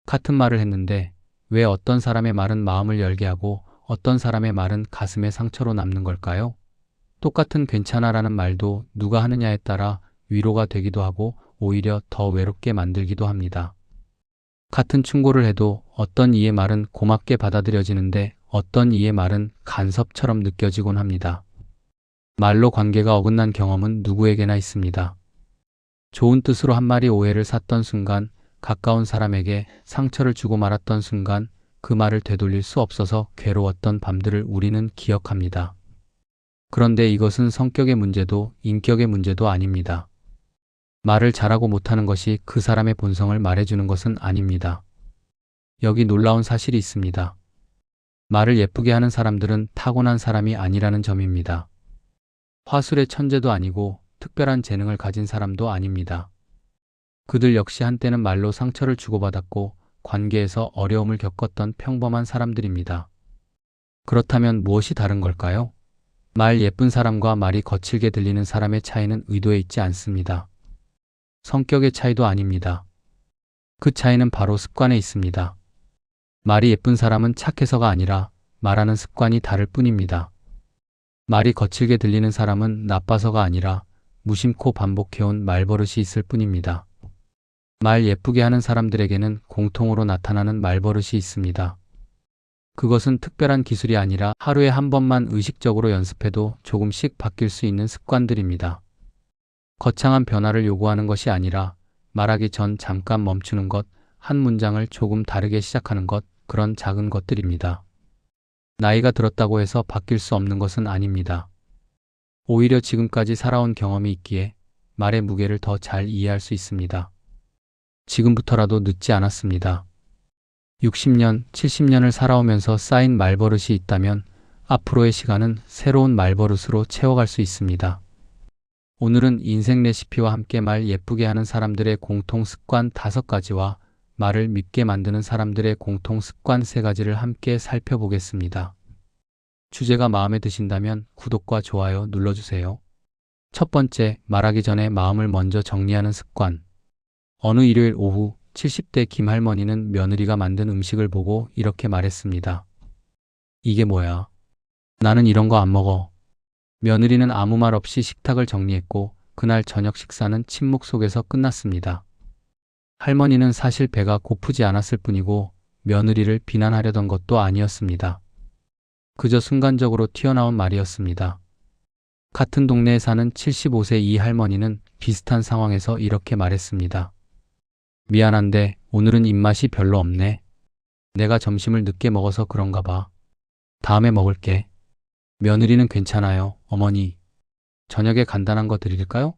같은 말을 했는데 왜 어떤 사람의 말은 마음을 열게 하고 어떤 사람의 말은 가슴에 상처로 남는 걸까요? 똑같은 괜찮아라는 말도 누가 하느냐에 따라 위로가 되기도 하고 오히려 더 외롭게 만들기도 합니다. 같은 충고를 해도 어떤 이의 말은 고맙게 받아들여지는데 어떤 이의 말은 간섭처럼 느껴지곤 합니다. 말로 관계가 어긋난 경험은 누구에게나 있습니다. 좋은 뜻으로 한 마리 오해를 샀던 순간, 가까운 사람에게 상처를 주고 말았던 순간 그 말을 되돌릴 수 없어서 괴로웠던 밤들을 우리는 기억합니다. 그런데 이것은 성격의 문제도 인격의 문제도 아닙니다. 말을 잘하고 못하는 것이 그 사람의 본성을 말해주는 것은 아닙니다. 여기 놀라운 사실이 있습니다. 말을 예쁘게 하는 사람들은 타고난 사람이 아니라는 점입니다. 화술의 천재도 아니고 특별한 재능을 가진 사람도 아닙니다. 그들 역시 한때는 말로 상처를 주고받았고 관계에서 어려움을 겪었던 평범한 사람들입니다. 그렇다면 무엇이 다른 걸까요? 말 예쁜 사람과 말이 거칠게 들리는 사람의 차이는 의도에 있지 않습니다. 성격의 차이도 아닙니다. 그 차이는 바로 습관에 있습니다. 말이 예쁜 사람은 착해서가 아니라 말하는 습관이 다를 뿐입니다. 말이 거칠게 들리는 사람은 나빠서가 아니라 무심코 반복해온 말버릇이 있을 뿐입니다. 말 예쁘게 하는 사람들에게는 공통으로 나타나는 말버릇이 있습니다. 그것은 특별한 기술이 아니라 하루에 한 번만 의식적으로 연습해도 조금씩 바뀔 수 있는 습관들입니다. 거창한 변화를 요구하는 것이 아니라 말하기 전 잠깐 멈추는 것, 한 문장을 조금 다르게 시작하는 것, 그런 작은 것들입니다. 나이가 들었다고 해서 바뀔 수 없는 것은 아닙니다. 오히려 지금까지 살아온 경험이 있기에 말의 무게를 더 잘 이해할 수 있습니다. 지금부터라도 늦지 않았습니다. 60년, 70년을 살아오면서 쌓인 말버릇이 있다면 앞으로의 시간은 새로운 말버릇으로 채워갈 수 있습니다. 오늘은 인생 레시피와 함께 말 예쁘게 하는 사람들의 공통 습관 5가지와 말을 밉게 만드는 사람들의 공통 습관 3가지를 함께 살펴보겠습니다. 주제가 마음에 드신다면 구독과 좋아요 눌러주세요. 첫 번째, 말하기 전에 마음을 먼저 정리하는 습관. 어느 일요일 오후 70대 김할머니는 며느리가 만든 음식을 보고 이렇게 말했습니다. 이게 뭐야? 나는 이런 거 안 먹어. 며느리는 아무 말 없이 식탁을 정리했고 그날 저녁 식사는 침묵 속에서 끝났습니다. 할머니는 사실 배가 고프지 않았을 뿐이고 며느리를 비난하려던 것도 아니었습니다. 그저 순간적으로 튀어나온 말이었습니다. 같은 동네에 사는 75세 이 할머니는 비슷한 상황에서 이렇게 말했습니다. 미안한데 오늘은 입맛이 별로 없네. 내가 점심을 늦게 먹어서 그런가 봐. 다음에 먹을게. 며느리는 괜찮아요, 어머니. 저녁에 간단한 거 드릴까요?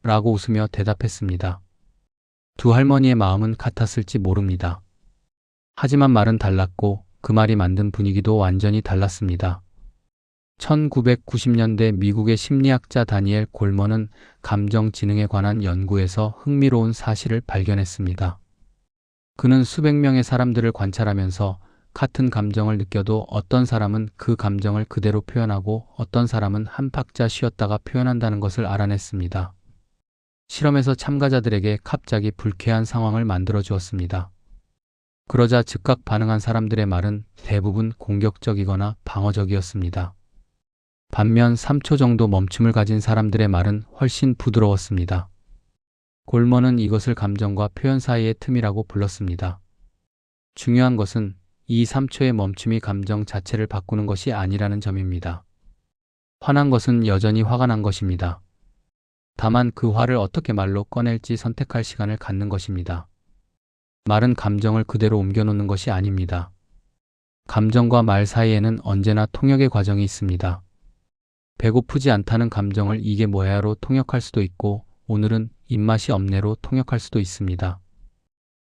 라고 웃으며 대답했습니다. 두 할머니의 마음은 같았을지 모릅니다. 하지만 말은 달랐고 그 말이 만든 분위기도 완전히 달랐습니다. 1990년대 미국의 심리학자 다니엘 골먼은 감정지능에 관한 연구에서 흥미로운 사실을 발견했습니다. 그는 수백 명의 사람들을 관찰하면서 같은 감정을 느껴도 어떤 사람은 그 감정을 그대로 표현하고 어떤 사람은 한 박자 쉬었다가 표현한다는 것을 알아냈습니다. 실험에서 참가자들에게 갑자기 불쾌한 상황을 만들어 주었습니다. 그러자 즉각 반응한 사람들의 말은 대부분 공격적이거나 방어적이었습니다. 반면 3초 정도 멈춤을 가진 사람들의 말은 훨씬 부드러웠습니다. 골먼은 이것을 감정과 표현 사이의 틈이라고 불렀습니다. 중요한 것은 이 3초의 멈춤이 감정 자체를 바꾸는 것이 아니라는 점입니다. 화난 것은 여전히 화가 난 것입니다. 다만 그 화를 어떻게 말로 꺼낼지 선택할 시간을 갖는 것입니다. 말은 감정을 그대로 옮겨놓는 것이 아닙니다. 감정과 말 사이에는 언제나 통역의 과정이 있습니다. 배고프지 않다는 감정을 이게 뭐야로 통역할 수도 있고 오늘은 입맛이 없네로 통역할 수도 있습니다.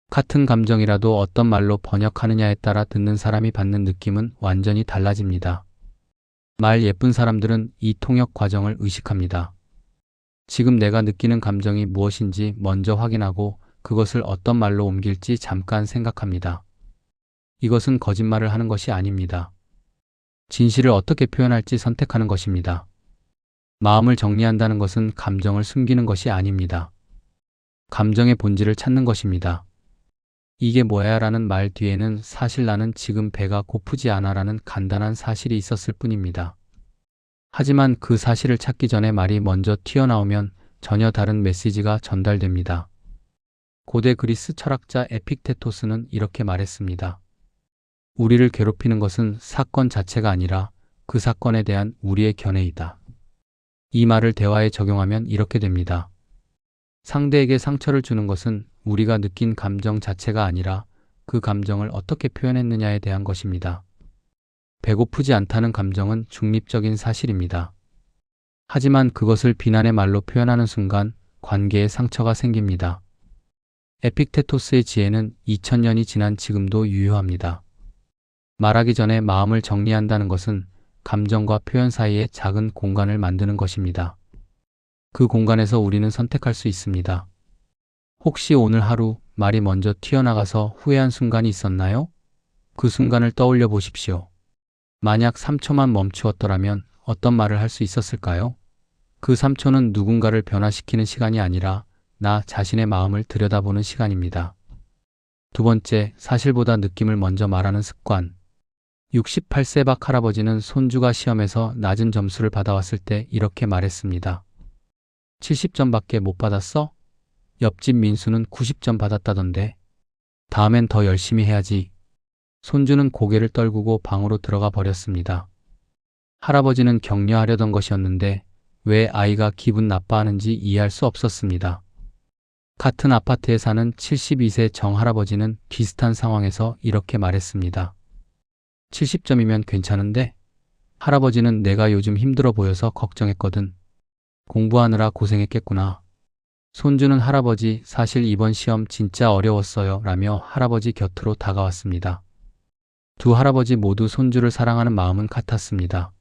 같은 감정이라도 어떤 말로 번역하느냐에 따라 듣는 사람이 받는 느낌은 완전히 달라집니다. 말 예쁜 사람들은 이 통역 과정을 의식합니다. 지금 내가 느끼는 감정이 무엇인지 먼저 확인하고 그것을 어떤 말로 옮길지 잠깐 생각합니다. 이것은 거짓말을 하는 것이 아닙니다. 진실을 어떻게 표현할지 선택하는 것입니다. 마음을 정리한다는 것은 감정을 숨기는 것이 아닙니다. 감정의 본질을 찾는 것입니다. 이게 뭐야 라는 말 뒤에는 사실 나는 지금 배가 고프지 않아 라는 간단한 사실이 있었을 뿐입니다. 하지만 그 사실을 찾기 전에 말이 먼저 튀어나오면 전혀 다른 메시지가 전달됩니다. 고대 그리스 철학자 에픽테토스는 이렇게 말했습니다. 우리를 괴롭히는 것은 사건 자체가 아니라 그 사건에 대한 우리의 견해이다. 이 말을 대화에 적용하면 이렇게 됩니다. 상대에게 상처를 주는 것은 우리가 느낀 감정 자체가 아니라 그 감정을 어떻게 표현했느냐에 대한 것입니다. 배고프지 않다는 감정은 중립적인 사실입니다. 하지만 그것을 비난의 말로 표현하는 순간 관계에 상처가 생깁니다. 에픽테토스의 지혜는 2000년이 지난 지금도 유효합니다. 말하기 전에 마음을 정리한다는 것은 감정과 표현 사이에 작은 공간을 만드는 것입니다. 그 공간에서 우리는 선택할 수 있습니다. 혹시 오늘 하루 말이 먼저 튀어나가서 후회한 순간이 있었나요? 그 순간을 떠올려 보십시오. 만약 3초만 멈추었더라면 어떤 말을 할 수 있었을까요? 그 3초는 누군가를 변화시키는 시간이 아니라 나 자신의 마음을 들여다보는 시간입니다. 두 번째, 사실보다 느낌을 먼저 말하는 습관. 68세 박 할아버지는 손주가 시험에서 낮은 점수를 받아왔을 때 이렇게 말했습니다. 70점밖에 못 받았어? 옆집 민수는 90점 받았다던데. 다음엔 더 열심히 해야지. 손주는 고개를 떨구고 방으로 들어가 버렸습니다. 할아버지는 격려하려던 것이었는데 왜 아이가 기분 나빠하는지 이해할 수 없었습니다. 같은 아파트에 사는 72세 정 할아버지는 비슷한 상황에서 이렇게 말했습니다. 70점이면 괜찮은데? 할아버지는 내가 요즘 힘들어 보여서 걱정했거든. 공부하느라 고생했겠구나. 손주는 할아버지 사실 이번 시험 진짜 어려웠어요 라며 할아버지 곁으로 다가왔습니다. 두 할아버지 모두 손주를 사랑하는 마음은 같았습니다.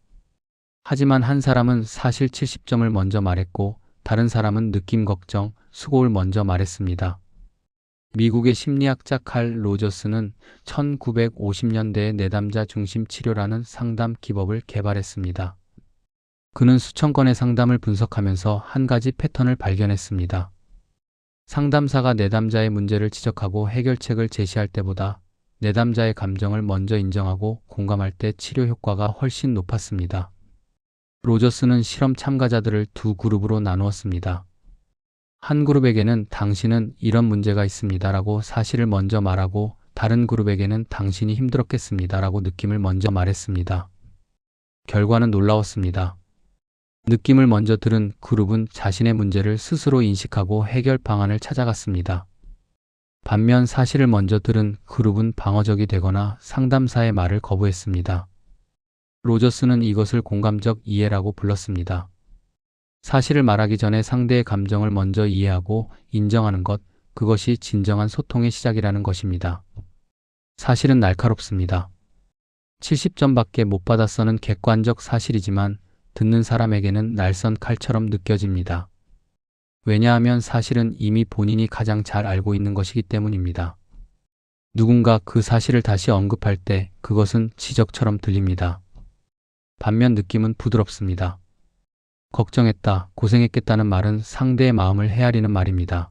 하지만 한 사람은 사실 70점을 먼저 말했고 다른 사람은 느낌 걱정, 수고를 먼저 말했습니다. 미국의 심리학자 칼 로저스는 1950년대에 내담자 중심 치료라는 상담 기법을 개발했습니다. 그는 수천 건의 상담을 분석하면서 한 가지 패턴을 발견했습니다. 상담사가 내담자의 문제를 지적하고 해결책을 제시할 때보다 내담자의 감정을 먼저 인정하고 공감할 때 치료 효과가 훨씬 높았습니다. 로저스는 실험 참가자들을 두 그룹으로 나누었습니다. 한 그룹에게는 당신은 이런 문제가 있습니다 라고 사실을 먼저 말하고 다른 그룹에게는 당신이 힘들었겠습니다 라고 느낌을 먼저 말했습니다. 결과는 놀라웠습니다. 느낌을 먼저 들은 그룹은 자신의 문제를 스스로 인식하고 해결 방안을 찾아갔습니다. 반면 사실을 먼저 들은 그룹은 방어적이 되거나 상담사의 말을 거부했습니다. 로저스는 이것을 공감적 이해라고 불렀습니다. 사실을 말하기 전에 상대의 감정을 먼저 이해하고 인정하는 것, 그것이 진정한 소통의 시작이라는 것입니다. 사실은 날카롭습니다. 70점밖에 못 받았어는 객관적 사실이지만 듣는 사람에게는 날선 칼처럼 느껴집니다. 왜냐하면 사실은 이미 본인이 가장 잘 알고 있는 것이기 때문입니다. 누군가 그 사실을 다시 언급할 때 그것은 지적처럼 들립니다. 반면 느낌은 부드럽습니다. 걱정했다, 고생했겠다는 말은 상대의 마음을 헤아리는 말입니다.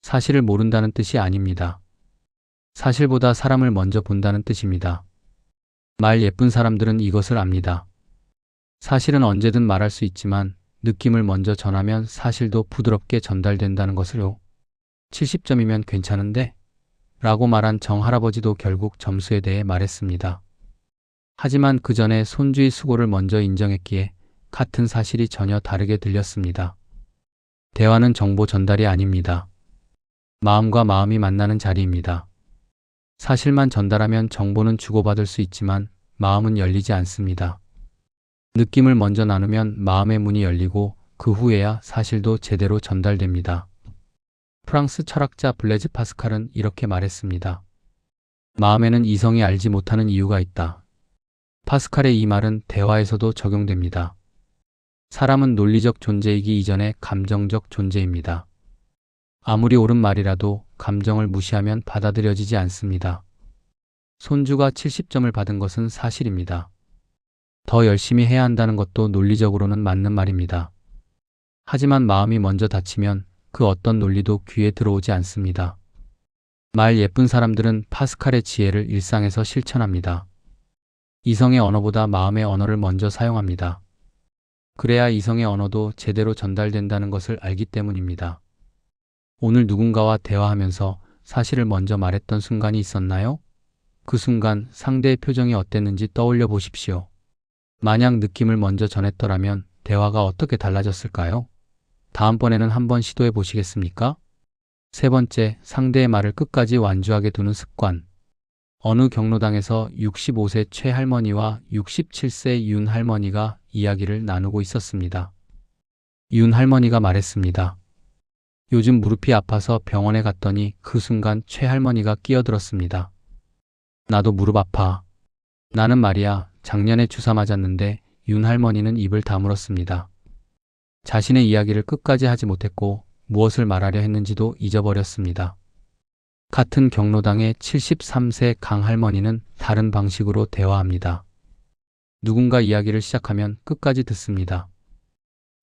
사실을 모른다는 뜻이 아닙니다. 사실보다 사람을 먼저 본다는 뜻입니다. 말 예쁜 사람들은 이것을 압니다. 사실은 언제든 말할 수 있지만 느낌을 먼저 전하면 사실도 부드럽게 전달된다는 것을요. 70점이면 괜찮은데? 라고 말한 정 할아버지도 결국 점수에 대해 말했습니다. 하지만 그 전에 손주의 수고를 먼저 인정했기에 같은 사실이 전혀 다르게 들렸습니다. 대화는 정보 전달이 아닙니다. 마음과 마음이 만나는 자리입니다. 사실만 전달하면 정보는 주고받을 수 있지만 마음은 열리지 않습니다. 느낌을 먼저 나누면 마음의 문이 열리고 그 후에야 사실도 제대로 전달됩니다. 프랑스 철학자 블레즈 파스칼은 이렇게 말했습니다. 마음에는 이성이 알지 못하는 이유가 있다. 파스칼의 이 말은 대화에서도 적용됩니다. 사람은 논리적 존재이기 이전에 감정적 존재입니다. 아무리 옳은 말이라도 감정을 무시하면 받아들여지지 않습니다. 손주가 70점을 받은 것은 사실입니다. 더 열심히 해야 한다는 것도 논리적으로는 맞는 말입니다. 하지만 마음이 먼저 다치면 그 어떤 논리도 귀에 들어오지 않습니다. 말 예쁜 사람들은 파스칼의 지혜를 일상에서 실천합니다. 이성의 언어보다 마음의 언어를 먼저 사용합니다. 그래야 이성의 언어도 제대로 전달된다는 것을 알기 때문입니다. 오늘 누군가와 대화하면서 사실을 먼저 말했던 순간이 있었나요? 그 순간 상대의 표정이 어땠는지 떠올려 보십시오. 만약 느낌을 먼저 전했더라면 대화가 어떻게 달라졌을까요? 다음번에는 한번 시도해 보시겠습니까? 세 번째, 상대의 말을 끝까지 완주하게 두는 습관. 어느 경로당에서 65세 최할머니와 67세 윤할머니가 이야기를 나누고 있었습니다. 윤할머니가 말했습니다. 요즘 무릎이 아파서 병원에 갔더니 그 순간 최할머니가 끼어들었습니다. 나도 무릎 아파. 나는 말이야, 작년에 주사 맞았는데 윤할머니는 입을 다물었습니다. 자신의 이야기를 끝까지 하지 못했고 무엇을 말하려 했는지도 잊어버렸습니다. 같은 경로당의 73세 강할머니는 다른 방식으로 대화합니다. 누군가 이야기를 시작하면 끝까지 듣습니다.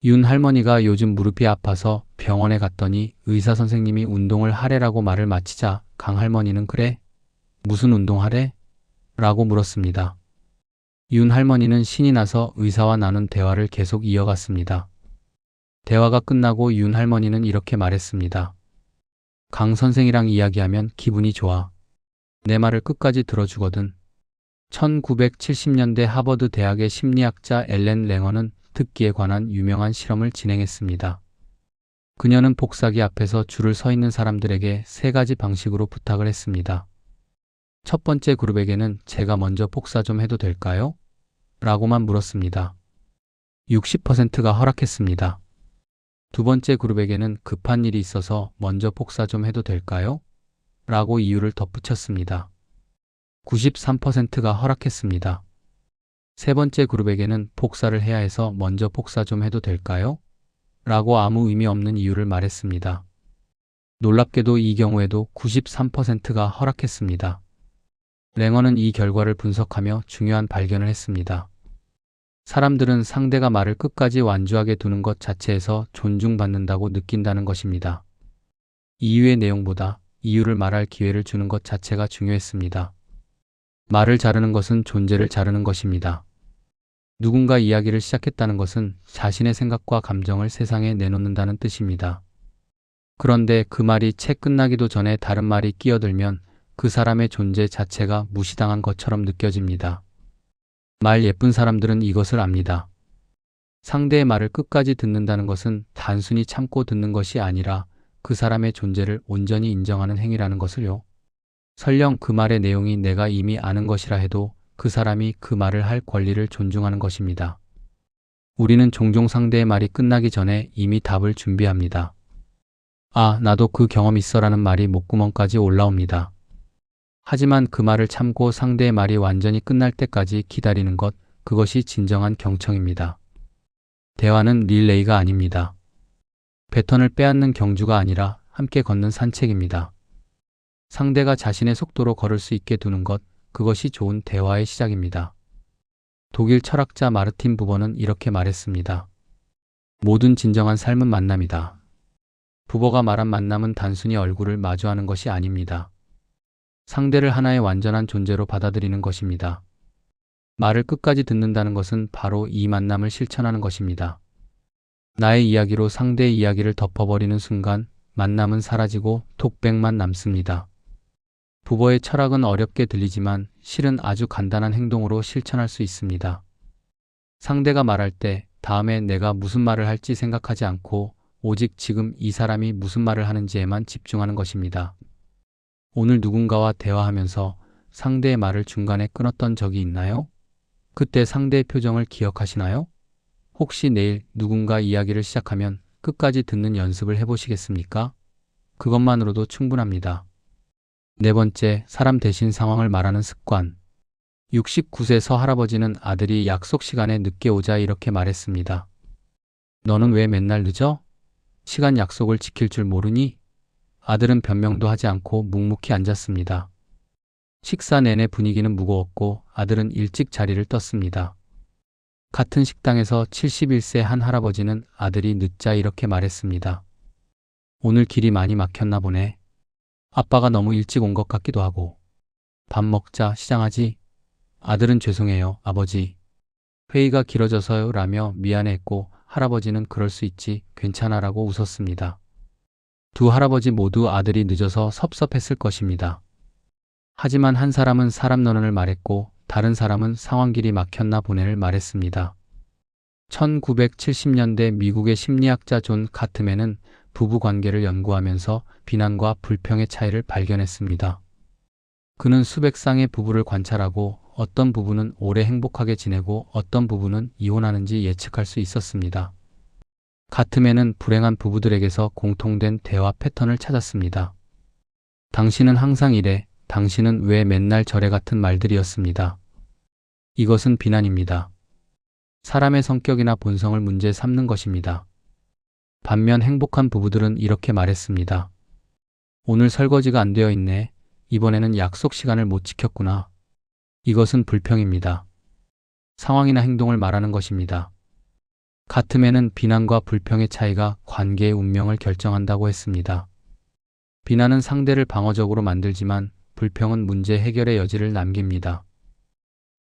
윤 할머니가 요즘 무릎이 아파서 병원에 갔더니 의사 선생님이 운동을 하래라고 말을 마치자 강 할머니는 그래? 무슨 운동하래? 라고 물었습니다. 윤 할머니는 신이 나서 의사와 나눈 대화를 계속 이어갔습니다. 대화가 끝나고 윤 할머니는 이렇게 말했습니다. 강 선생이랑 이야기하면 기분이 좋아. 내 말을 끝까지 들어주거든. 1970년대 하버드 대학의 심리학자 앨런 랭어는 듣기에 관한 유명한 실험을 진행했습니다. 그녀는 복사기 앞에서 줄을 서 있는 사람들에게 세 가지 방식으로 부탁을 했습니다. 첫 번째 그룹에게는 제가 먼저 복사 좀 해도 될까요? 라고만 물었습니다. 60%가 허락했습니다. 두 번째 그룹에게는 급한 일이 있어서 먼저 복사 좀 해도 될까요? 라고 이유를 덧붙였습니다. 93%가 허락했습니다. 세 번째 그룹에게는 복사를 해야 해서 먼저 복사 좀 해도 될까요? 라고 아무 의미 없는 이유를 말했습니다. 놀랍게도 이 경우에도 93%가 허락했습니다. 랭어는 이 결과를 분석하며 중요한 발견을 했습니다. 사람들은 상대가 말을 끝까지 완주하게 두는 것 자체에서 존중받는다고 느낀다는 것입니다. 이유의 내용보다 이유를 말할 기회를 주는 것 자체가 중요했습니다. 말을 자르는 것은 존재를 자르는 것입니다. 누군가 이야기를 시작했다는 것은 자신의 생각과 감정을 세상에 내놓는다는 뜻입니다. 그런데 그 말이 채 끝나기도 전에 다른 말이 끼어들면 그 사람의 존재 자체가 무시당한 것처럼 느껴집니다. 말 예쁜 사람들은 이것을 압니다. 상대의 말을 끝까지 듣는다는 것은 단순히 참고 듣는 것이 아니라 그 사람의 존재를 온전히 인정하는 행위라는 것을요. 설령 그 말의 내용이 내가 이미 아는 것이라 해도 그 사람이 그 말을 할 권리를 존중하는 것입니다. 우리는 종종 상대의 말이 끝나기 전에 이미 답을 준비합니다. 아, 나도 그 경험 있어라는 말이 목구멍까지 올라옵니다. 하지만 그 말을 참고 상대의 말이 완전히 끝날 때까지 기다리는 것, 그것이 진정한 경청입니다. 대화는 릴레이가 아닙니다. 배턴을 빼앗는 경주가 아니라 함께 걷는 산책입니다. 상대가 자신의 속도로 걸을 수 있게 두는 것, 그것이 좋은 대화의 시작입니다. 독일 철학자 마르틴 부버는 이렇게 말했습니다. 모든 진정한 삶은 만남이다. 부버가 말한 만남은 단순히 얼굴을 마주하는 것이 아닙니다. 상대를 하나의 완전한 존재로 받아들이는 것입니다. 말을 끝까지 듣는다는 것은 바로 이 만남을 실천하는 것입니다. 나의 이야기로 상대의 이야기를 덮어버리는 순간 만남은 사라지고 톡백만 남습니다. 부버의 철학은 어렵게 들리지만 실은 아주 간단한 행동으로 실천할 수 있습니다. 상대가 말할 때 다음에 내가 무슨 말을 할지 생각하지 않고 오직 지금 이 사람이 무슨 말을 하는지에만 집중하는 것입니다. 오늘 누군가와 대화하면서 상대의 말을 중간에 끊었던 적이 있나요? 그때 상대의 표정을 기억하시나요? 혹시 내일 누군가 이야기를 시작하면 끝까지 듣는 연습을 해보시겠습니까? 그것만으로도 충분합니다. 네 번째, 사람 대신 상황을 말하는 습관. 69세 서할아버지는 아들이 약속 시간에 늦게 오자 이렇게 말했습니다. 너는 왜 맨날 늦어? 시간 약속을 지킬 줄 모르니? 아들은 변명도 하지 않고 묵묵히 앉았습니다. 식사 내내 분위기는 무거웠고 아들은 일찍 자리를 떴습니다. 같은 식당에서 71세 한 할아버지는 아들이 늦자 이렇게 말했습니다. 오늘 길이 많이 막혔나 보네. 아빠가 너무 일찍 온 것 같기도 하고. 밥 먹자, 시장하지. 아들은 죄송해요, 아버지. 회의가 길어져서요 라며 미안해했고 할아버지는 그럴 수 있지, 괜찮아라고 웃었습니다. 두 할아버지 모두 아들이 늦어서 섭섭했을 것입니다. 하지만 한 사람은 사람 너는을 말했고 다른 사람은 상황 길이 막혔나 보네를 말했습니다. 1970년대 미국의 심리학자 존 가트맨은 부부 관계를 연구하면서 비난과 불평의 차이를 발견했습니다. 그는 수백 쌍의 부부를 관찰하고 어떤 부부는 오래 행복하게 지내고 어떤 부부는 이혼하는지 예측할 수 있었습니다. 가트맨은 불행한 부부들에게서 공통된 대화 패턴을 찾았습니다. 당신은 항상 이래, 당신은 왜 맨날 저래 같은 말들이었습니다. 이것은 비난입니다. 사람의 성격이나 본성을 문제 삼는 것입니다. 반면 행복한 부부들은 이렇게 말했습니다. 오늘 설거지가 안 되어 있네. 이번에는 약속 시간을 못 지켰구나. 이것은 불평입니다. 상황이나 행동을 말하는 것입니다. 가트맨은 비난과 불평의 차이가 관계의 운명을 결정한다고 했습니다. 비난은 상대를 방어적으로 만들지만 불평은 문제 해결의 여지를 남깁니다.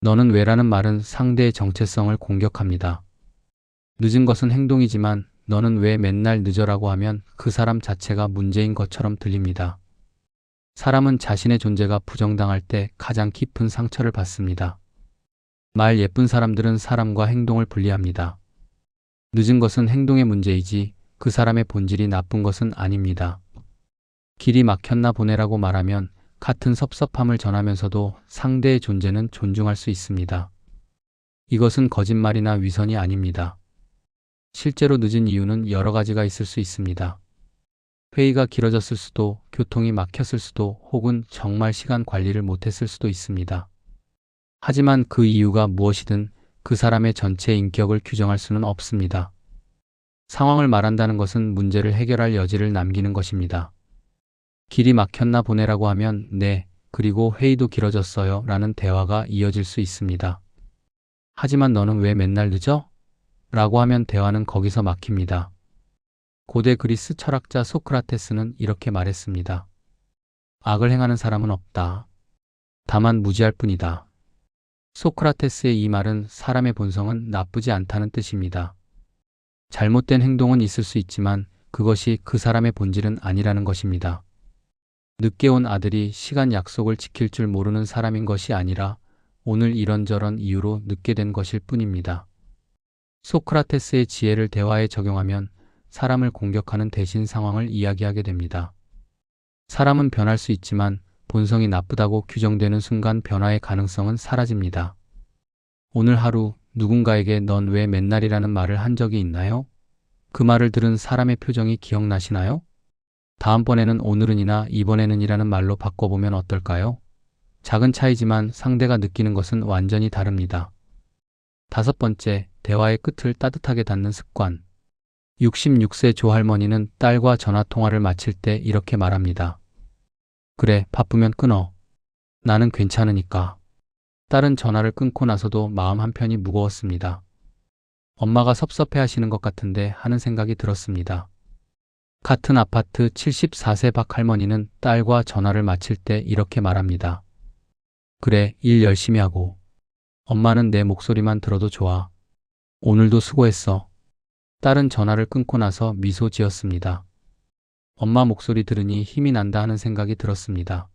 너는 왜라는 말은 상대의 정체성을 공격합니다. 늦은 것은 행동이지만 너는 왜 맨날 늦어라고 하면 그 사람 자체가 문제인 것처럼 들립니다. 사람은 자신의 존재가 부정당할 때 가장 깊은 상처를 받습니다. 말 예쁜 사람들은 사람과 행동을 분리합니다. 늦은 것은 행동의 문제이지 그 사람의 본질이 나쁜 것은 아닙니다. 길이 막혔나 보네라고 말하면 같은 섭섭함을 전하면서도 상대의 존재는 존중할 수 있습니다. 이것은 거짓말이나 위선이 아닙니다. 실제로 늦은 이유는 여러 가지가 있을 수 있습니다. 회의가 길어졌을 수도, 교통이 막혔을 수도, 혹은 정말 시간 관리를 못했을 수도 있습니다. 하지만 그 이유가 무엇이든 그 사람의 전체 인격을 규정할 수는 없습니다. 상황을 말한다는 것은 문제를 해결할 여지를 남기는 것입니다. 길이 막혔나 보네라고 하면 네, 그리고 회의도 길어졌어요 라는 대화가 이어질 수 있습니다. 하지만 너는 왜 맨날 늦어? 라고 하면 대화는 거기서 막힙니다. 고대 그리스 철학자 소크라테스는 이렇게 말했습니다. 악을 행하는 사람은 없다. 다만 무지할 뿐이다. 소크라테스의 이 말은 사람의 본성은 나쁘지 않다는 뜻입니다. 잘못된 행동은 있을 수 있지만 그것이 그 사람의 본질은 아니라는 것입니다. 늦게 온 아들이 시간 약속을 지킬 줄 모르는 사람인 것이 아니라 오늘 이런저런 이유로 늦게 된 것일 뿐입니다. 소크라테스의 지혜를 대화에 적용하면 사람을 공격하는 대신 상황을 이야기하게 됩니다. 사람은 변할 수 있지만 본성이 나쁘다고 규정되는 순간 변화의 가능성은 사라집니다. 오늘 하루 누군가에게 넌 왜 맨날이라는 말을 한 적이 있나요? 그 말을 들은 사람의 표정이 기억나시나요? 다음번에는 오늘은이나 이번에는이라는 말로 바꿔보면 어떨까요? 작은 차이지만 상대가 느끼는 것은 완전히 다릅니다. 5번째, 대화의 끝을 따뜻하게 닫는 습관. 66세 조할머니는 딸과 전화통화를 마칠 때 이렇게 말합니다. 그래, 바쁘면 끊어. 나는 괜찮으니까. 딸은 전화를 끊고 나서도 마음 한편이 무거웠습니다. 엄마가 섭섭해 하시는 것 같은데 하는 생각이 들었습니다. 같은 아파트 74세 박 할머니는 딸과 전화를 마칠 때 이렇게 말합니다. 그래, 일 열심히 하고. 엄마는 내 목소리만 들어도 좋아. 오늘도 수고했어. 딸은 전화를 끊고 나서 미소 지었습니다. 엄마 목소리 들으니 힘이 난다 하는 생각이 들었습니다.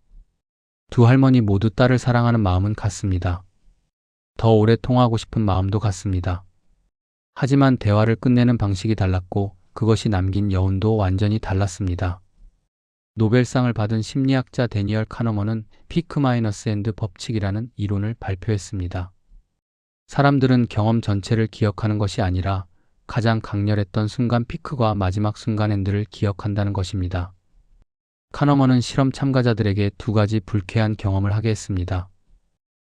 두 할머니 모두 딸을 사랑하는 마음은 같습니다. 더 오래 통화하고 싶은 마음도 같습니다. 하지만 대화를 끝내는 방식이 달랐고 그것이 남긴 여운도 완전히 달랐습니다. 노벨상을 받은 심리학자 데니얼 카너먼은 피크 마이너스 앤드 법칙이라는 이론을 발표했습니다. 사람들은 경험 전체를 기억하는 것이 아니라 가장 강렬했던 순간 피크와 마지막 순간 엔드를 기억한다는 것입니다. 카너먼은 실험 참가자들에게 2가지 불쾌한 경험을 하게 했습니다.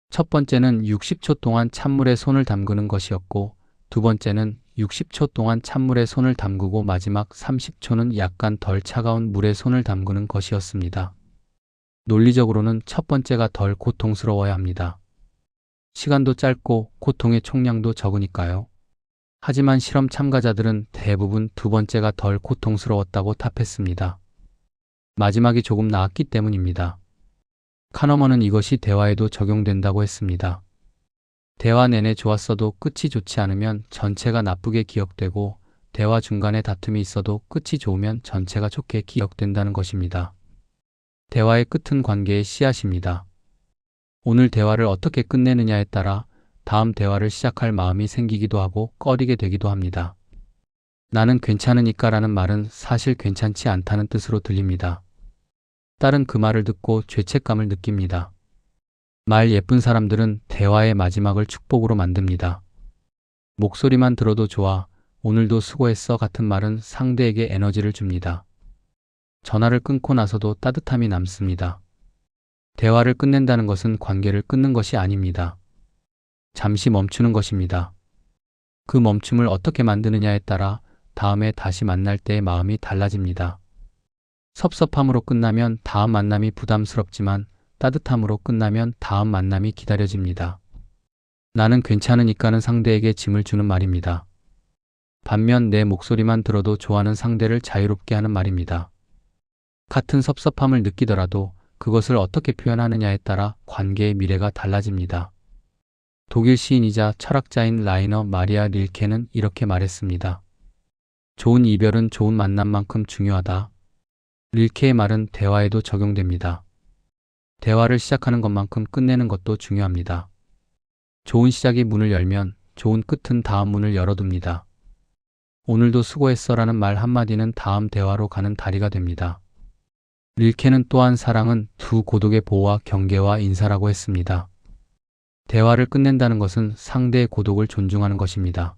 첫 번째는 60초 동안 찬물에 손을 담그는 것이었고, 두 번째는 60초 동안 찬물에 손을 담그고 마지막 30초는 약간 덜 차가운 물에 손을 담그는 것이었습니다. 논리적으로는 첫 번째가 덜 고통스러워야 합니다. 시간도 짧고 고통의 총량도 적으니까요. 하지만 실험 참가자들은 대부분 두 번째가 덜 고통스러웠다고 답했습니다. 마지막이 조금 나았기 때문입니다. 카너먼은 이것이 대화에도 적용된다고 했습니다. 대화 내내 좋았어도 끝이 좋지 않으면 전체가 나쁘게 기억되고 대화 중간에 다툼이 있어도 끝이 좋으면 전체가 좋게 기억된다는 것입니다. 대화의 끝은 관계의 씨앗입니다. 오늘 대화를 어떻게 끝내느냐에 따라 다음 대화를 시작할 마음이 생기기도 하고 꺼리게 되기도 합니다. 나는 괜찮으니까라는 말은 사실 괜찮지 않다는 뜻으로 들립니다. 딸은 그 말을 듣고 죄책감을 느낍니다. 말 예쁜 사람들은 대화의 마지막을 축복으로 만듭니다. 목소리만 들어도 좋아, 오늘도 수고했어 같은 말은 상대에게 에너지를 줍니다. 전화를 끊고 나서도 따뜻함이 남습니다. 대화를 끝낸다는 것은 관계를 끊는 것이 아닙니다. 잠시 멈추는 것입니다. 그 멈춤을 어떻게 만드느냐에 따라 다음에 다시 만날 때의 마음이 달라집니다. 섭섭함으로 끝나면 다음 만남이 부담스럽지만 따뜻함으로 끝나면 다음 만남이 기다려집니다. 나는 괜찮으니까는 상대에게 짐을 주는 말입니다. 반면 내 목소리만 들어도 좋아하는 상대를 자유롭게 하는 말입니다. 같은 섭섭함을 느끼더라도 그것을 어떻게 표현하느냐에 따라 관계의 미래가 달라집니다. 독일 시인이자 철학자인 라이너 마리아 릴케는 이렇게 말했습니다. 좋은 이별은 좋은 만남만큼 중요하다. 릴케의 말은 대화에도 적용됩니다. 대화를 시작하는 것만큼 끝내는 것도 중요합니다. 좋은 시작이 문을 열면 좋은 끝은 다음 문을 열어둡니다. 오늘도 수고했어라는 말 한마디는 다음 대화로 가는 다리가 됩니다. 릴케는 또한 사랑은 두 고독의 보호와 경계와 인사라고 했습니다. 대화를 끝낸다는 것은 상대의 고독을 존중하는 것입니다.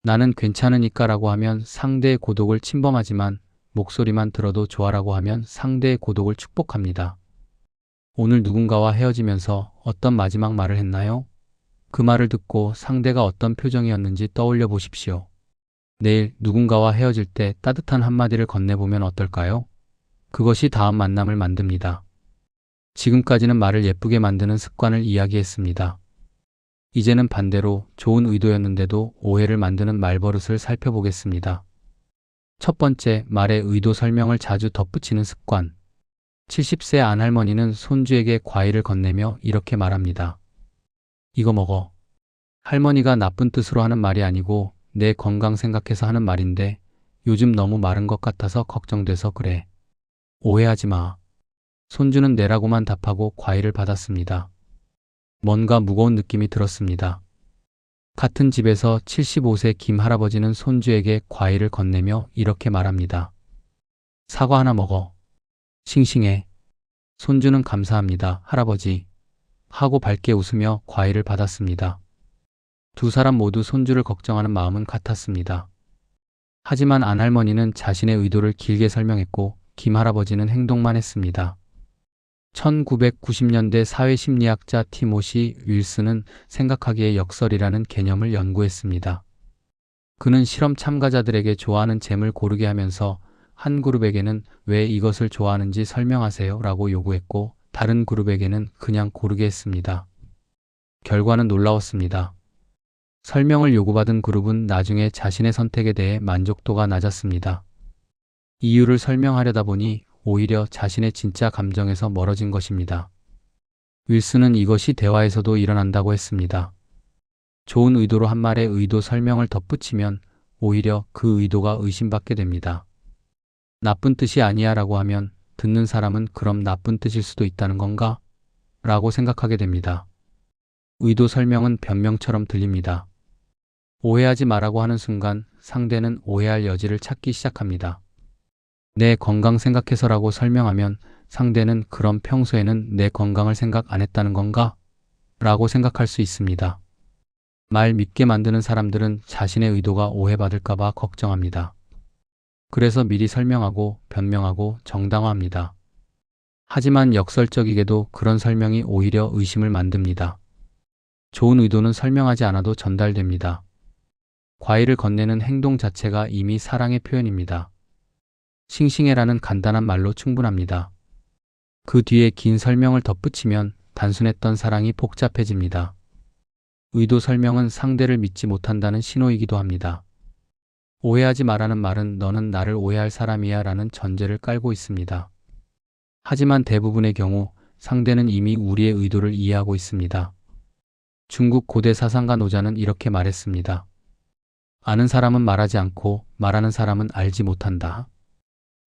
나는 괜찮으니까라고 하면 상대의 고독을 침범하지만 목소리만 들어도 좋아라고 하면 상대의 고독을 축복합니다. 오늘 누군가와 헤어지면서 어떤 마지막 말을 했나요? 그 말을 듣고 상대가 어떤 표정이었는지 떠올려 보십시오. 내일 누군가와 헤어질 때 따뜻한 한마디를 건네보면 어떨까요? 그것이 다음 만남을 만듭니다. 지금까지는 말을 예쁘게 만드는 습관을 이야기했습니다. 이제는 반대로 좋은 의도였는데도 오해를 만드는 말버릇을 살펴보겠습니다. 첫 번째, 말의 의도 설명을 자주 덧붙이는 습관. 70세 안 할머니는 손주에게 과일을 건네며 이렇게 말합니다. 이거 먹어. 할머니가 나쁜 뜻으로 하는 말이 아니고 내 건강 생각해서 하는 말인데 요즘 너무 마른 것 같아서 걱정돼서 그래. 오해하지 마. 손주는 내라고만 답하고 과일을 받았습니다. 뭔가 무거운 느낌이 들었습니다. 같은 집에서 75세 김 할아버지는 손주에게 과일을 건네며 이렇게 말합니다. 사과 하나 먹어. 싱싱해. 손주는 감사합니다, 할아버지. 하고 밝게 웃으며 과일을 받았습니다. 두 사람 모두 손주를 걱정하는 마음은 같았습니다. 하지만 안 할머니는 자신의 의도를 길게 설명했고 김 할아버지는 행동만 했습니다. 1990년대 사회심리학자 티모시 윌슨은 생각하기의 역설이라는 개념을 연구했습니다. 그는 실험 참가자들에게 좋아하는 잼을 고르게 하면서 한 그룹에게는 왜 이것을 좋아하는지 설명하세요 라고 요구했고 다른 그룹에게는 그냥 고르게 했습니다. 결과는 놀라웠습니다. 설명을 요구받은 그룹은 나중에 자신의 선택에 대해 만족도가 낮았습니다. 이유를 설명하려다 보니 오히려 자신의 진짜 감정에서 멀어진 것입니다. 윌슨은 이것이 대화에서도 일어난다고 했습니다. 좋은 의도로 한 말의 의도 설명을 덧붙이면 오히려 그 의도가 의심받게 됩니다. 나쁜 뜻이 아니야 라고 하면 듣는 사람은 그럼 나쁜 뜻일 수도 있다는 건가? 라고 생각하게 됩니다. 의도 설명은 변명처럼 들립니다. 오해하지 말라고 하는 순간 상대는 오해할 여지를 찾기 시작합니다. 내 건강 생각해서라고 설명하면 상대는 그럼 평소에는 내 건강을 생각 안 했다는 건가? 라고 생각할 수 있습니다. 말 밉게 만드는 사람들은 자신의 의도가 오해받을까봐 걱정합니다. 그래서 미리 설명하고 변명하고 정당화합니다. 하지만 역설적이게도 그런 설명이 오히려 의심을 만듭니다. 좋은 의도는 설명하지 않아도 전달됩니다. 과일을 건네는 행동 자체가 이미 사랑의 표현입니다. 싱싱해라는 간단한 말로 충분합니다. 그 뒤에 긴 설명을 덧붙이면 단순했던 사랑이 복잡해집니다. 의도 설명은 상대를 믿지 못한다는 신호이기도 합니다. 오해하지 말라는 말은 너는 나를 오해할 사람이야 라는 전제를 깔고 있습니다. 하지만 대부분의 경우 상대는 이미 우리의 의도를 이해하고 있습니다. 중국 고대 사상가 노자는 이렇게 말했습니다. 아는 사람은 말하지 않고 말하는 사람은 알지 못한다.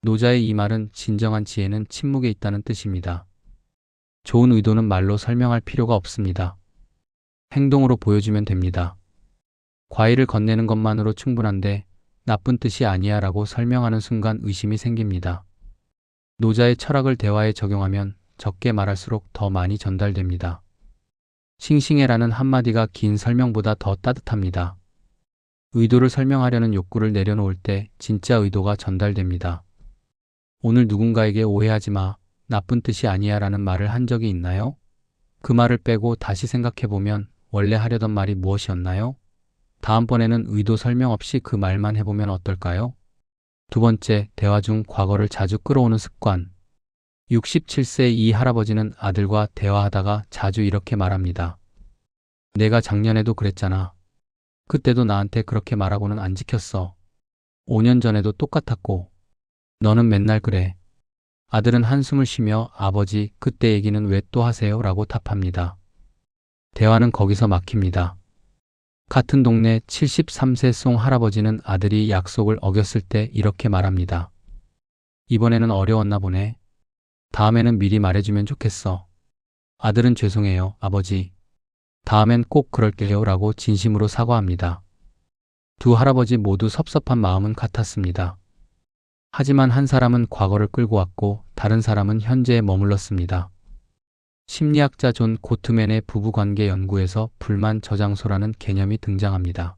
노자의 이 말은 진정한 지혜는 침묵에 있다는 뜻입니다. 좋은 의도는 말로 설명할 필요가 없습니다. 행동으로 보여주면 됩니다. 과일을 건네는 것만으로 충분한데 나쁜 뜻이 아니야 라고 설명하는 순간 의심이 생깁니다. 노자의 철학을 대화에 적용하면 적게 말할수록 더 많이 전달됩니다. 싱싱해라는 한마디가 긴 설명보다 더 따뜻합니다. 의도를 설명하려는 욕구를 내려놓을 때 진짜 의도가 전달됩니다. 오늘 누군가에게 오해하지 마, 나쁜 뜻이 아니야 라는 말을 한 적이 있나요? 그 말을 빼고 다시 생각해보면 원래 하려던 말이 무엇이었나요? 다음번에는 의도 설명 없이 그 말만 해보면 어떨까요? 두 번째, 대화 중 과거를 자주 끌어오는 습관. 67세 이 할아버지는 아들과 대화하다가 자주 이렇게 말합니다. 내가 작년에도 그랬잖아. 그때도 나한테 그렇게 말하고는 안 지켰어. 5년 전에도 똑같았고. 너는 맨날 그래. 아들은 한숨을 쉬며 아버지, 그때 얘기는 왜 또 하세요? 라고 답합니다. 대화는 거기서 막힙니다. 같은 동네 73세 송 할아버지는 아들이 약속을 어겼을 때 이렇게 말합니다. 이번에는 어려웠나 보네. 다음에는 미리 말해주면 좋겠어. 아들은 죄송해요, 아버지. 다음엔 꼭 그럴게요 라고 진심으로 사과합니다. 두 할아버지 모두 섭섭한 마음은 같았습니다. 하지만 한 사람은 과거를 끌고 왔고 다른 사람은 현재에 머물렀습니다. 심리학자 존 고트맨의 부부관계 연구에서 불만 저장소라는 개념이 등장합니다.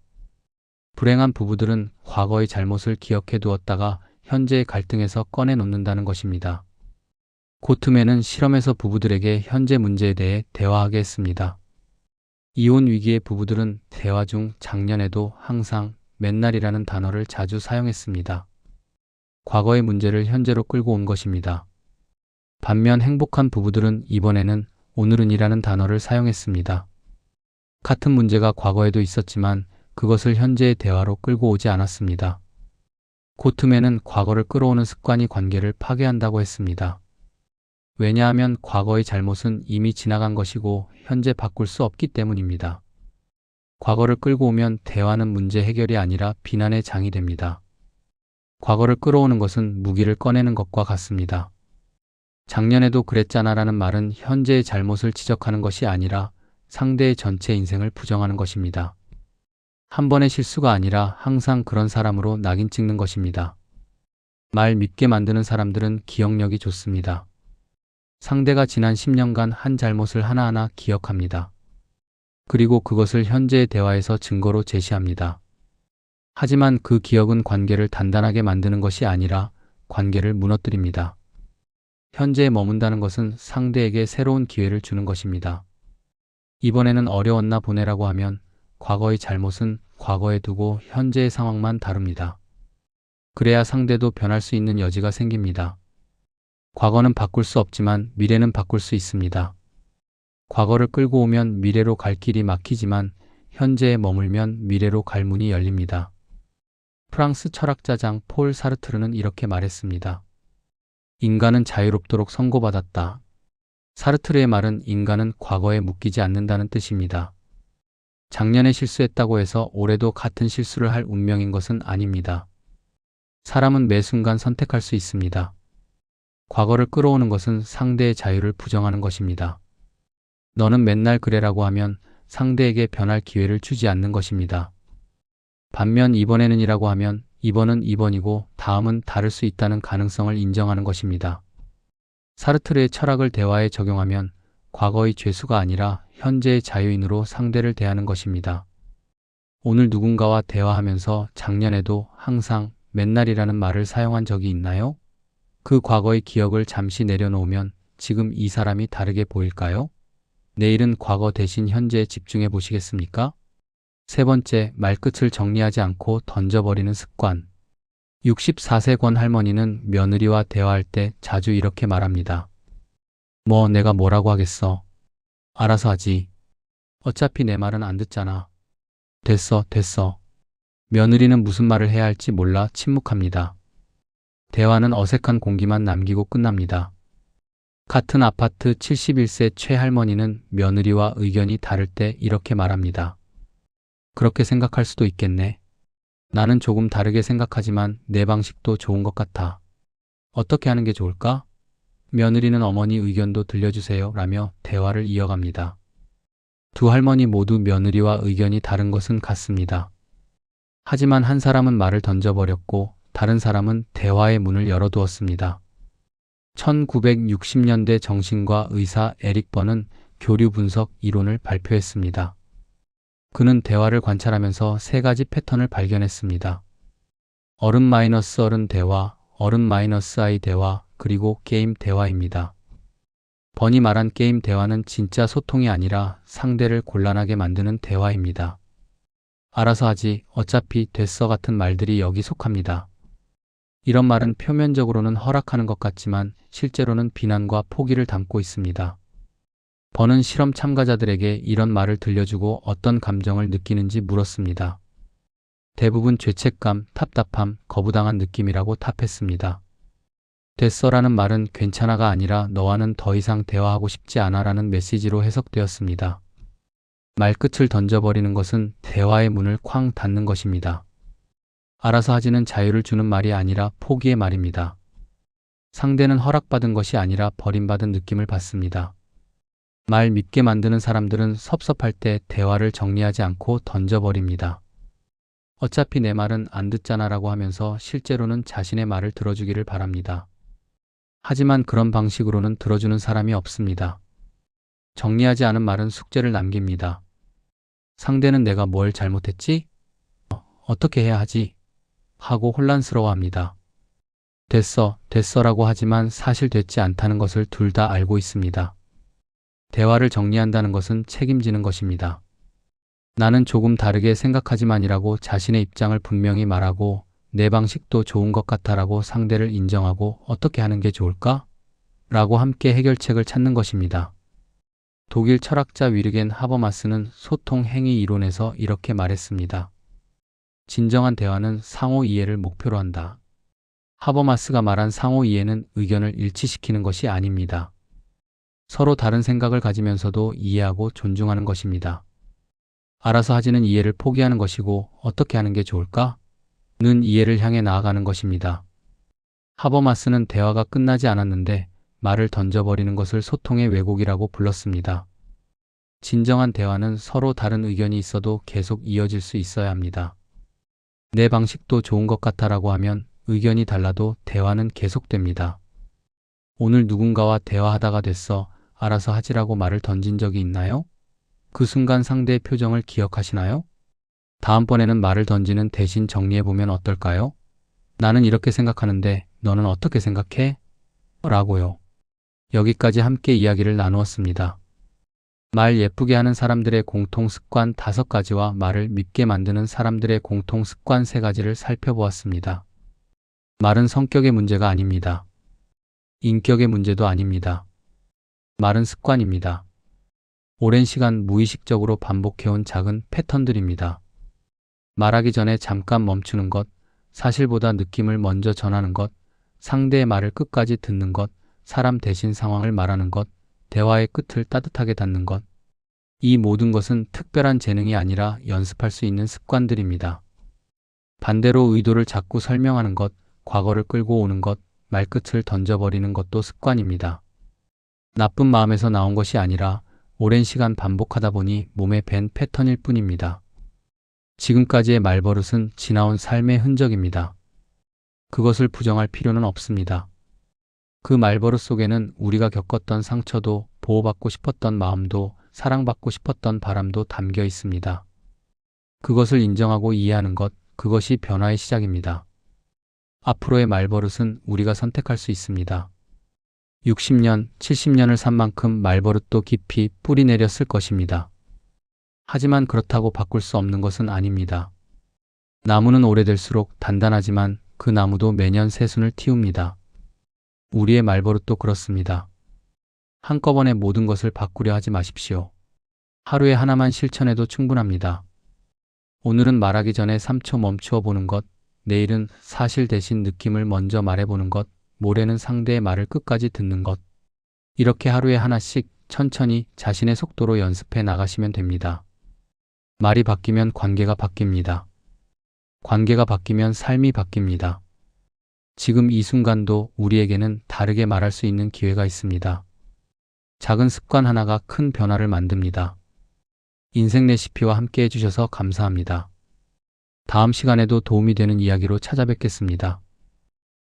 불행한 부부들은 과거의 잘못을 기억해 두었다가 현재의 갈등에서 꺼내놓는다는 것입니다. 고트맨은 실험에서 부부들에게 현재 문제에 대해 대화하게 했습니다. 이혼 위기의 부부들은 대화 중 작년에도 항상 맨날이라는 단어를 자주 사용했습니다. 과거의 문제를 현재로 끌고 온 것입니다. 반면 행복한 부부들은 이번에는 오늘은이라는 단어를 사용했습니다. 같은 문제가 과거에도 있었지만 그것을 현재의 대화로 끌고 오지 않았습니다. 고트맨은 과거를 끌어오는 습관이 관계를 파괴한다고 했습니다. 왜냐하면 과거의 잘못은 이미 지나간 것이고 현재 바꿀 수 없기 때문입니다. 과거를 끌고 오면 대화는 문제 해결이 아니라 비난의 장이 됩니다. 과거를 끌어오는 것은 무기를 꺼내는 것과 같습니다. 작년에도 그랬잖아라는 말은 현재의 잘못을 지적하는 것이 아니라 상대의 전체 인생을 부정하는 것입니다. 한 번의 실수가 아니라 항상 그런 사람으로 낙인 찍는 것입니다. 말 밉게 만드는 사람들은 기억력이 좋습니다. 상대가 지난 10년간 한 잘못을 하나하나 기억합니다. 그리고 그것을 현재의 대화에서 증거로 제시합니다. 하지만 그 기억은 관계를 단단하게 만드는 것이 아니라 관계를 무너뜨립니다. 현재에 머문다는 것은 상대에게 새로운 기회를 주는 것입니다. 이번에는 어려웠나 보네라고 하면 과거의 잘못은 과거에 두고 현재의 상황만 다룹니다. 그래야 상대도 변할 수 있는 여지가 생깁니다. 과거는 바꿀 수 없지만 미래는 바꿀 수 있습니다. 과거를 끌고 오면 미래로 갈 길이 막히지만 현재에 머물면 미래로 갈 문이 열립니다. 프랑스 철학자 장 폴 사르트르는 이렇게 말했습니다. 인간은 자유롭도록 선고받았다. 사르트르의 말은 인간은 과거에 묶이지 않는다는 뜻입니다. 작년에 실수했다고 해서 올해도 같은 실수를 할 운명인 것은 아닙니다. 사람은 매 순간 선택할 수 있습니다. 과거를 끌어오는 것은 상대의 자유를 부정하는 것입니다. 너는 맨날 그래라고 하면 상대에게 변할 기회를 주지 않는 것입니다. 반면 이번에는이라고 하면 이번은 이번이고 다음은 다를 수 있다는 가능성을 인정하는 것입니다. 사르트르의 철학을 대화에 적용하면 과거의 죄수가 아니라 현재의 자유인으로 상대를 대하는 것입니다. 오늘 누군가와 대화하면서 작년에도 항상 맨날이라는 말을 사용한 적이 있나요? 그 과거의 기억을 잠시 내려놓으면 지금 이 사람이 다르게 보일까요? 내일은 과거 대신 현재에 집중해 보시겠습니까? 세 번째, 말끝을 정리하지 않고 던져버리는 습관. 64세 권 할머니는 며느리와 대화할 때 자주 이렇게 말합니다. 뭐 내가 뭐라고 하겠어. 알아서 하지. 어차피 내 말은 안 듣잖아. 됐어, 됐어. 며느리는 무슨 말을 해야 할지 몰라 침묵합니다. 대화는 어색한 공기만 남기고 끝납니다. 같은 아파트 71세 최할머니는 며느리와 의견이 다를 때 이렇게 말합니다. 그렇게 생각할 수도 있겠네. 나는 조금 다르게 생각하지만 내 방식도 좋은 것 같아. 어떻게 하는 게 좋을까? 며느리는 어머니 의견도 들려주세요 라며 대화를 이어갑니다. 두 할머니 모두 며느리와 의견이 다른 것은 같습니다. 하지만 한 사람은 말을 던져버렸고 다른 사람은 대화의 문을 열어두었습니다. 1960년대 정신과 의사 에릭 번은 교류 분석 이론을 발표했습니다. 그는 대화를 관찰하면서 세 가지 패턴을 발견했습니다. 어른-어른 대화, 어른-아이 대화, 그리고 게임 대화입니다. 번이 말한 게임 대화는 진짜 소통이 아니라 상대를 곤란하게 만드는 대화입니다. 알아서 하지, 어차피 됐어 같은 말들이 여기 속합니다. 이런 말은 표면적으로는 허락하는 것 같지만 실제로는 비난과 포기를 담고 있습니다. 번은 실험 참가자들에게 이런 말을 들려주고 어떤 감정을 느끼는지 물었습니다. 대부분 죄책감, 답답함, 거부당한 느낌이라고 답했습니다. 됐어라는 말은 괜찮아가 아니라 너와는 더 이상 대화하고 싶지 않아라는 메시지로 해석되었습니다. 말끝을 던져버리는 것은 대화의 문을 쾅 닫는 것입니다. 알아서 하지는 자유를 주는 말이 아니라 포기의 말입니다. 상대는 허락받은 것이 아니라 버림받은 느낌을 받습니다. 말 밉게 만드는 사람들은 섭섭할 때 대화를 정리하지 않고 던져버립니다. 어차피 내 말은 안 듣잖아라고 하면서 실제로는 자신의 말을 들어주기를 바랍니다. 하지만 그런 방식으로는 들어주는 사람이 없습니다. 정리하지 않은 말은 숙제를 남깁니다. 상대는 내가 뭘 잘못했지? 어떻게 해야 하지? 하고 혼란스러워합니다. 됐어라고 하지만 사실 됐지 않다는 것을 둘 다 알고 있습니다. 대화를 정리한다는 것은 책임지는 것입니다. 나는 조금 다르게 생각하지만이라고 자신의 입장을 분명히 말하고 내 방식도 좋은 것 같아라고 상대를 인정하고 어떻게 하는 게 좋을까? 라고 함께 해결책을 찾는 것입니다. 독일 철학자 위르겐 하버마스는 소통 행위 이론에서 이렇게 말했습니다. 진정한 대화는 상호 이해를 목표로 한다. 하버마스가 말한 상호 이해는 의견을 일치시키는 것이 아닙니다. 서로 다른 생각을 가지면서도 이해하고 존중하는 것입니다. 알아서 하지는 이해를 포기하는 것이고 어떻게 하는 게 좋을까? 는 이해를 향해 나아가는 것입니다. 하버마스는 대화가 끝나지 않았는데 말을 던져버리는 것을 소통의 왜곡이라고 불렀습니다. 진정한 대화는 서로 다른 의견이 있어도 계속 이어질 수 있어야 합니다. 내 방식도 좋은 것 같아라고 하면 의견이 달라도 대화는 계속됩니다. 오늘 누군가와 대화하다가 됐어, 알아서 하지라고 말을 던진 적이 있나요? 그 순간 상대의 표정을 기억하시나요? 다음번에는 말을 던지는 대신 정리해보면 어떨까요? 나는 이렇게 생각하는데 너는 어떻게 생각해? 라고요. 여기까지 함께 이야기를 나누었습니다. 말 예쁘게 하는 사람들의 공통 습관 5가지와 말을 밉게 만드는 사람들의 공통 습관 3가지를 살펴보았습니다. 말은 성격의 문제가 아닙니다. 인격의 문제도 아닙니다. 말은 습관입니다. 오랜 시간 무의식적으로 반복해온 작은 패턴들입니다. 말하기 전에 잠깐 멈추는 것, 사실보다 느낌을 먼저 전하는 것, 상대의 말을 끝까지 듣는 것, 사람 대신 상황을 말하는 것, 대화의 끝을 따뜻하게 닫는 것. 이 모든 것은 특별한 재능이 아니라 연습할 수 있는 습관들입니다. 반대로 의도를 자꾸 설명하는 것, 과거를 끌고 오는 것, 말끝을 던져버리는 것도 습관입니다. 나쁜 마음에서 나온 것이 아니라 오랜 시간 반복하다 보니 몸에 밴 패턴일 뿐입니다. 지금까지의 말버릇은 지나온 삶의 흔적입니다. 그것을 부정할 필요는 없습니다. 그 말버릇 속에는 우리가 겪었던 상처도, 보호받고 싶었던 마음도, 사랑받고 싶었던 바람도 담겨 있습니다. 그것을 인정하고 이해하는 것, 그것이 변화의 시작입니다. 앞으로의 말버릇은 우리가 선택할 수 있습니다. 60년, 70년을 산 만큼 말버릇도 깊이 뿌리 내렸을 것입니다. 하지만 그렇다고 바꿀 수 없는 것은 아닙니다. 나무는 오래될수록 단단하지만 그 나무도 매년 새순을 틔웁니다. 우리의 말버릇도 그렇습니다. 한꺼번에 모든 것을 바꾸려 하지 마십시오. 하루에 하나만 실천해도 충분합니다. 오늘은 말하기 전에 3초 멈추어 보는 것, 내일은 사실 대신 느낌을 먼저 말해보는 것, 모레는 상대의 말을 끝까지 듣는 것. 이렇게 하루에 하나씩 천천히 자신의 속도로 연습해 나가시면 됩니다. 말이 바뀌면 관계가 바뀝니다. 관계가 바뀌면 삶이 바뀝니다. 지금 이 순간도 우리에게는 다르게 말할 수 있는 기회가 있습니다. 작은 습관 하나가 큰 변화를 만듭니다. 인생 레시피와 함께 해주셔서 감사합니다. 다음 시간에도 도움이 되는 이야기로 찾아뵙겠습니다.